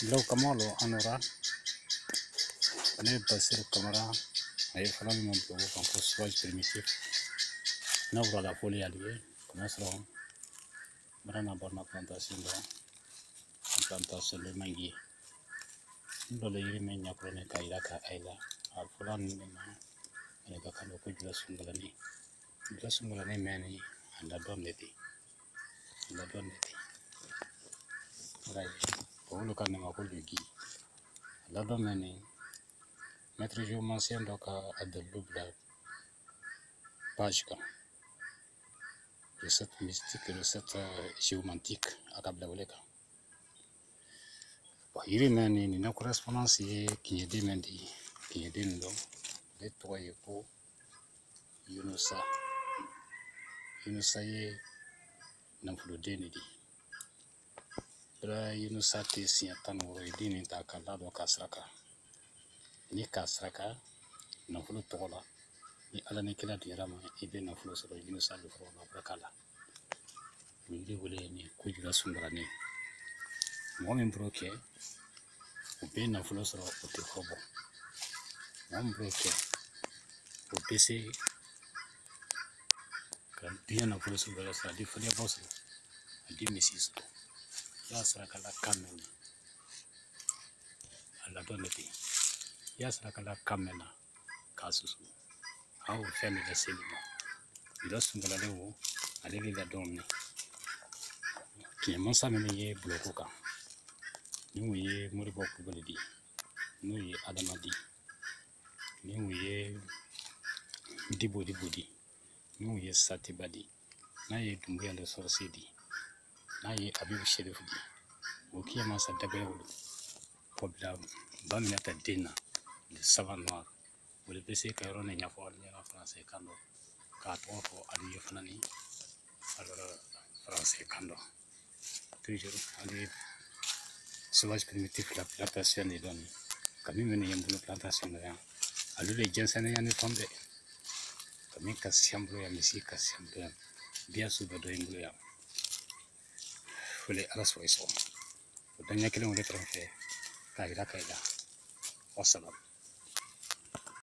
Lo Kamalo Anora, ne Basir Kamara, ay falan mon po kan ko swaj primitif. Na wura la folie allié, comme ça, marana borna plantation de mangi. Ndo le yiri men nyakro ne kaila ka aila. Al falan ne ma ne ka kando ko jula sungalani. Jula sungalani meni anda don leti. Anda don leti. Rai. Ko lu kan ma ko lugi. Anda don meni. Maître géomancien donc à de double page quand recette mystique recette géomantique à Kablaoleka. Yiri meni ni na correspondance qui est demandé qui est demandé les trois pour Yunusa ye namfulo deni di bra Yunusa te siatan woro deni ta kala do kasraka ni kasraka namfulo tola ni ala ne kila dirama ibe namfulo so Yunusa do fro na brakala wili wile ni kujula sundara ni mo men broke ube namfulo so o te hobo mo broke o pese kan dia namfulo so bra sa di fanya boss di misis ya sarakala kamena ala donati ya sarakala kamena kasusu au family selima ilo sungala lewo alege ga donni ki monsa mene ye bloko ka ni ye muri bokku beledi ni ye adamadi ni ye dibodi ni ye satibadi na ye dumbuya le sorsidi na ye abibu sherifu di o ki monsa dabewu pobla baminata dina le savant noir ou le PC Cairo ne nya fo en français kando ka to fo ali fanani alors français kando toujours ali sauvage primitif la plantation des données kami mene yambulo plantation ya ali le jensene ya ne tombe kami ka siamblo ya misi ka siamblo ya bien sous do yambulo ya fole alas fo iso danya kele on le trompe kaida wassalam.